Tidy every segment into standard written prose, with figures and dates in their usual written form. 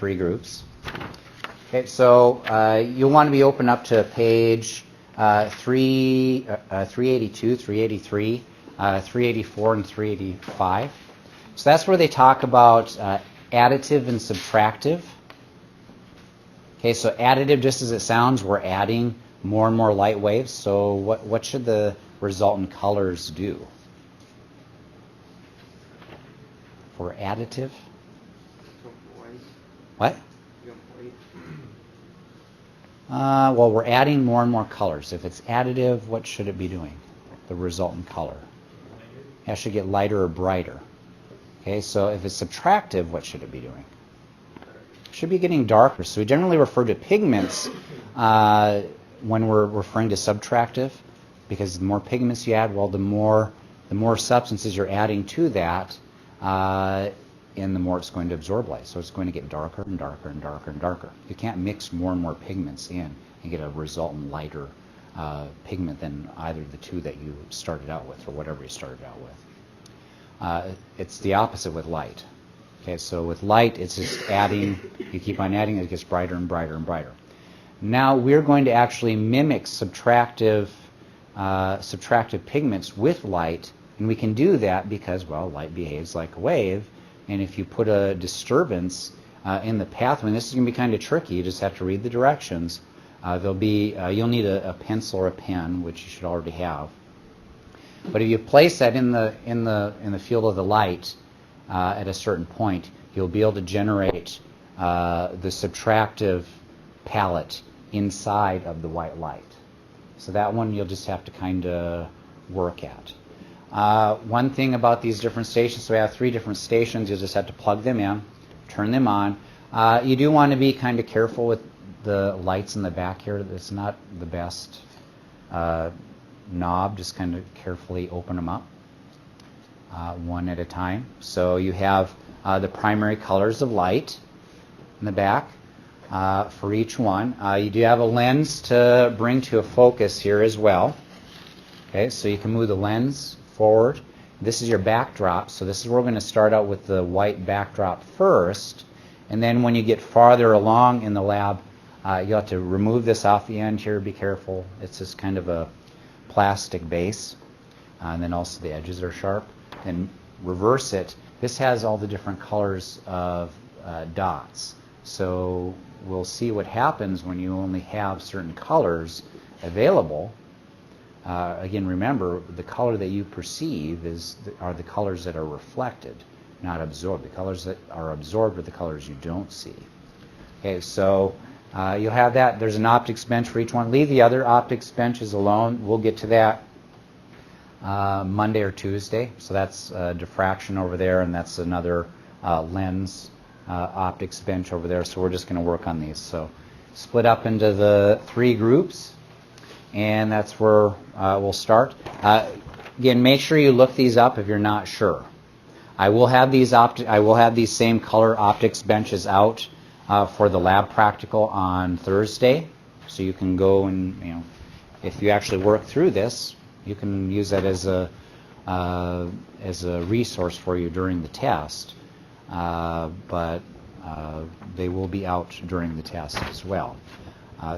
three groups. Okay, so you'll want to be open up to page 382, 383, 384, and 385. So that's where they talk about additive and subtractive. Okay, so additive, just as it sounds, we're adding more and more light waves. So what should the resultant colors do? For additive? What? Well, we're adding more and more colors. If it's additive, what should it be doing? The resultant color. It should get lighter or brighter. Okay, so if it's subtractive, what should it be doing? It should be getting darker. So we generally refer to pigments when we're referring to subtractive, because the more pigments you add, well, the more substances you're adding to that, and the more it's going to absorb light. So it's going to get darker and darker and darker and darker. You can't mix more and more pigments in and get a resultant lighter pigment than either the two that you started out with or whatever you started out with. It's the opposite with light. Okay, so with light, it's just adding, you keep on adding, it gets brighter and brighter and brighter. Now we're going to actually mimic subtractive pigments with light, and we can do that because, well, light behaves like a wave, and if you put a disturbance in the pathway, and this is going to be kind of tricky, you just have to read the directions. There'll be, you'll need a pencil or a pen, which you should already have. But if you place that in the field of the light at a certain point, you'll be able to generate the subtractive palette inside of the white light. So that one you'll just have to kind of work at. One thing about these different stations, so we have three different stations, you'll just have to plug them in, turn them on. You do want to be kind of careful with the lights in the back here. It's not the best knob, just kind of carefully open them up one at a time. So you have the primary colors of light in the back for each one. You do have a lens to bring to a focus here as well. Okay, so you can move the lens forward. This is your backdrop, so this is where we're going to start out with the white backdrop first, and then when you get farther along in the lab, you'll have to remove this off the end here. Be careful. It's just kind of a plastic base, and then also the edges are sharp. And reverse it. This has all the different colors of dots. So we'll see what happens when you only have certain colors available. Again, remember, the color that you perceive are the colors that are reflected, not absorbed. The colors that are absorbed are the colors you don't see. Okay, so you'll have that. There's an optics bench for each one. Leave the other optics benches alone. We'll get to that Monday or Tuesday. So that's diffraction over there, and that's another lens optics bench over there. So we're just going to work on these. So split up into the three groups, and that's where we'll start. Again, make sure you look these up if you're not sure. I will have these same color optics benches out for the lab practical on Thursday, so you can go and, if you actually work through this, you can use that as a resource for you during the test. But they will be out during the test as well.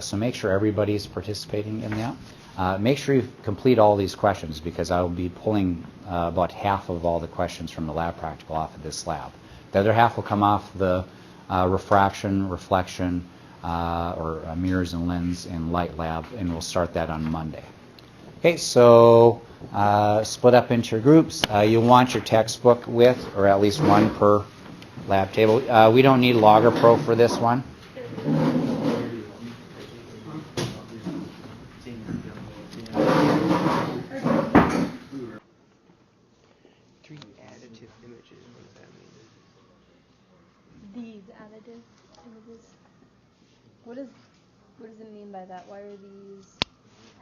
So make sure everybody's participating in that. Make sure you complete all these questions, because I will be pulling about half of all the questions from the lab practical off of this lab. The other half will come off the refraction, reflection, or mirrors and lens and light lab, and we'll start that on Monday. Okay, so split up into your groups. You'll want your textbook with, or at least one per lab table. We don't need Logger Pro for this one. Three additive images, what does that mean? These additive images. What does it mean by that? Why are these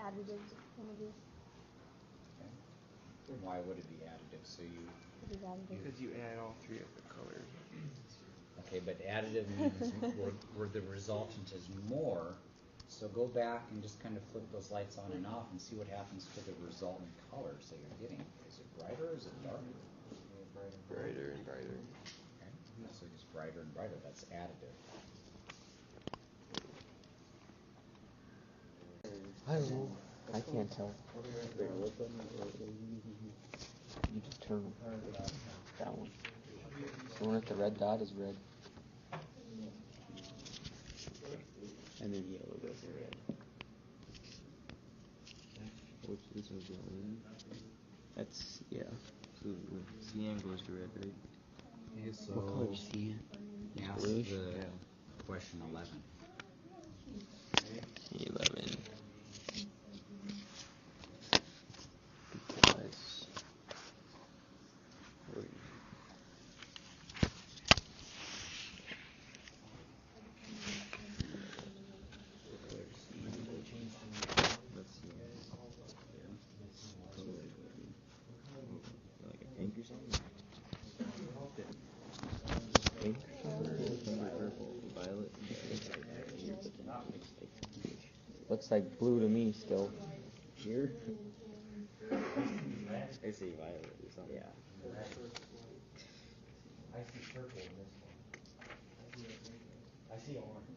additive images? Why would it be additive? So you. What is additive? Because you add all three of the colors. Okay, but additive means where the resultant is more. So go back and just kind of flip those lights on and off and see what happens to the resultant colors that you're getting. Is it brighter or is it darker? Brighter and brighter. Okay. So it's brighter and brighter. That's additive. I don't know. I can't tell. You just turn that one. The one with the red dot is red. And then yellow goes to red. Which this is the orange. That's yeah. So cyan goes to red, right? Okay, so What color is cyan? yeah, Bluish? question 11. 11. Because let's see. Like a pink or something? Pink or purple, violet. Looks like blue to me still. Here? I say violet or something. Yeah. I see purple in this one. I see orange.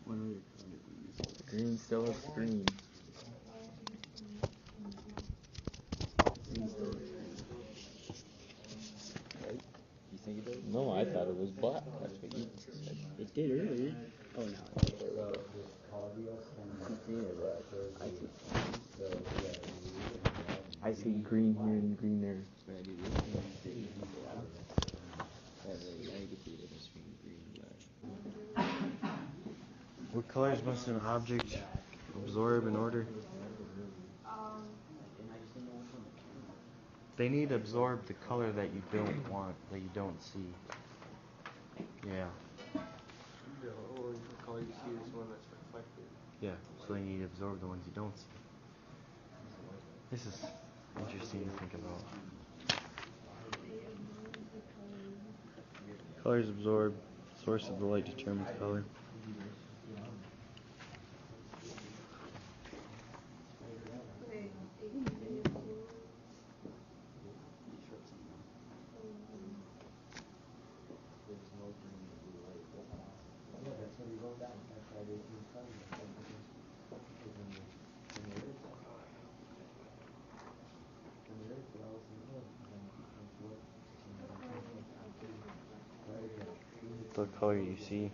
What other color? Green still looks green. Green still looks green. Right? You think it does? No, I thought it was black. That's what you said. It did earlier. Oh no. I see green here and green there. What colors must an object absorb in order? They need to absorb the color that you don't want, that you don't see. Yeah. The only color you see is one that's reflected. Yeah, so they need to absorb the ones you don't see. This is interesting to think about. Colors absorb. Source of the light determines color. The color you see.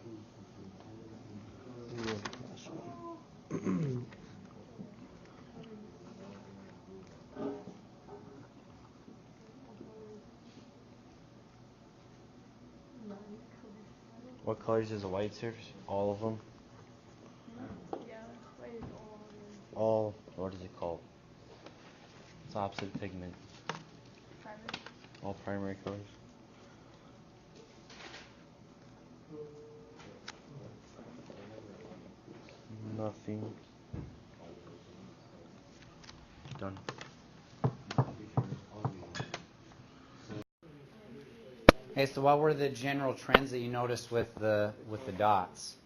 What colors is a white surface? All of them? Yeah, white is all All, what is it called? It's opposite pigment. primary. All primary colors. Nothing. Done. Okay, so what were the general trends that you noticed with the dots?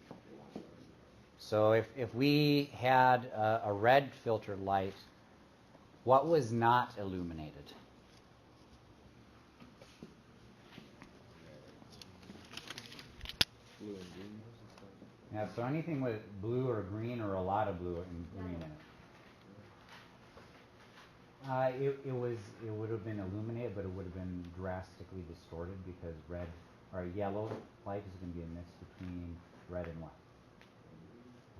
So if we had a red filtered light, what was not illuminated? Blue and green. Yeah, so anything with blue or green or a lot of blue and green in it. It would have been illuminated, but it would have been drastically distorted because red or yellow light is going to be a mix between red and what?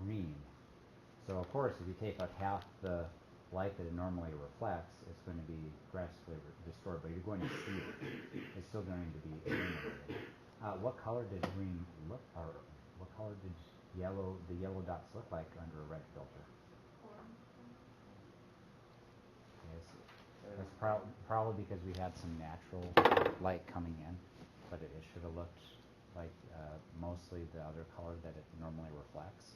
Green. So of course, if you take out half the light that it normally reflects, it's going to be drastically distorted, but you're going to see it. It's still going to be illuminated. What color did green look, or what color did the yellow dots look like under a red filter? That's probably because we had some natural light coming in, but it should have looked like mostly the other color that it normally reflects.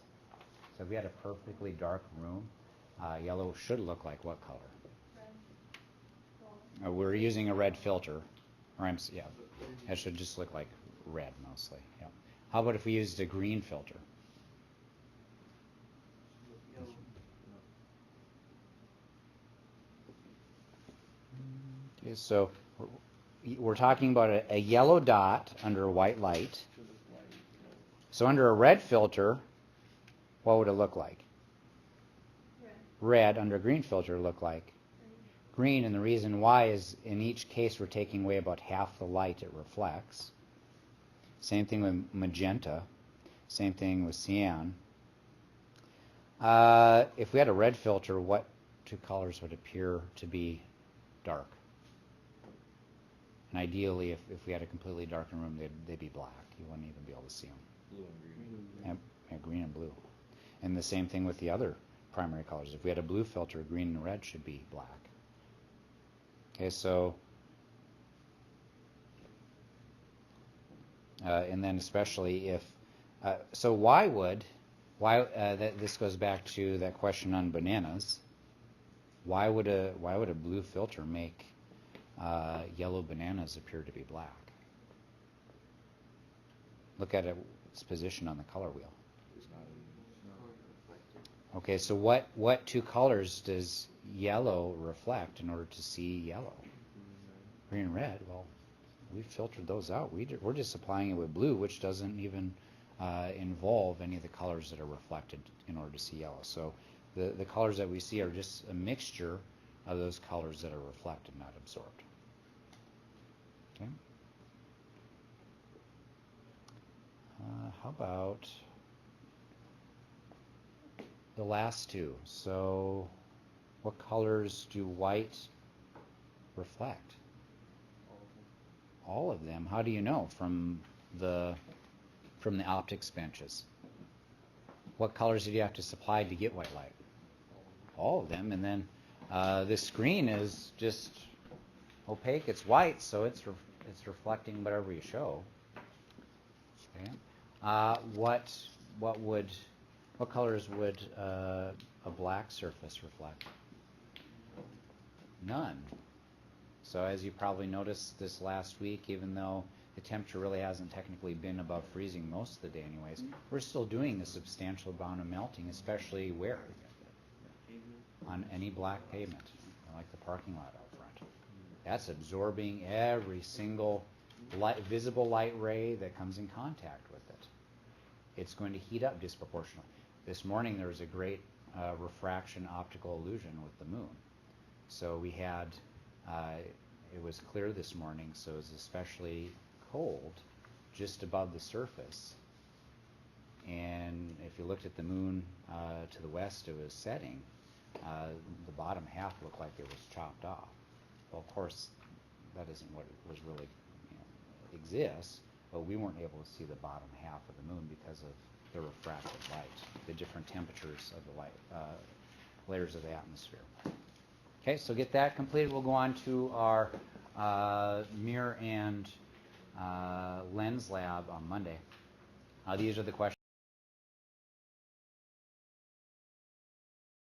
So if we had a perfectly dark room, yellow should look like what color? Red. We're using a red filter, or yeah, it should just look like red mostly. Yeah. How about if we used a green filter? Okay, so we're talking about a yellow dot under a white light. So under a red filter, what would it look like? Red. Under a green filter look like green, and the reason why is in each case we're taking away about half the light it reflects. Same thing with magenta. Same thing with cyan. If we had a red filter, what two colors would appear to be dark? And ideally, if we had a completely darkened room, they'd be black. You wouldn't even be able to see them. Blue and green. Yeah, green and blue. And the same thing with the other primary colors. If we had a blue filter, green and red should be black. Okay, so and then especially if so, this goes back to that question on bananas. Why would a blue filter make yellow bananas appear to be black? Look at its position on the color wheel. Okay, so what two colors does yellow reflect in order to see yellow? Green and red. Well, we filtered those out. We're just supplying it with blue, which doesn't even involve any of the colors that are reflected in order to see yellow. So the colors that we see are just a mixture of those colors that are reflected, not absorbed. Okay. How about the last two? So what colors do white reflect? All of them. How do you know from the optics benches? What colors did you have to supply to get white light? All of them. And then this screen is just opaque. It's white, so it's reflecting whatever you show. Okay. What colors would a black surface reflect? None. So as you probably noticed this last week, even though the temperature really hasn't technically been above freezing most of the day anyways, we're still doing a substantial amount of melting, especially where? On any black pavement, like the parking lot out front. That's absorbing every single visible light ray that comes in contact with it. It's going to heat up disproportionately. This morning there was a great refraction optical illusion with the moon. So we had, it was clear this morning, so it was especially cold just above the surface. And if you looked at the moon to the west, it was setting. The bottom half looked like it was chopped off. Well, of course, that isn't what it was really exists, but we weren't able to see the bottom half of the moon because of the refracted light, the different temperatures of the light, layers of the atmosphere. Okay, so get that completed. We'll go on to our mirror and lens lab on Monday. These are the questions.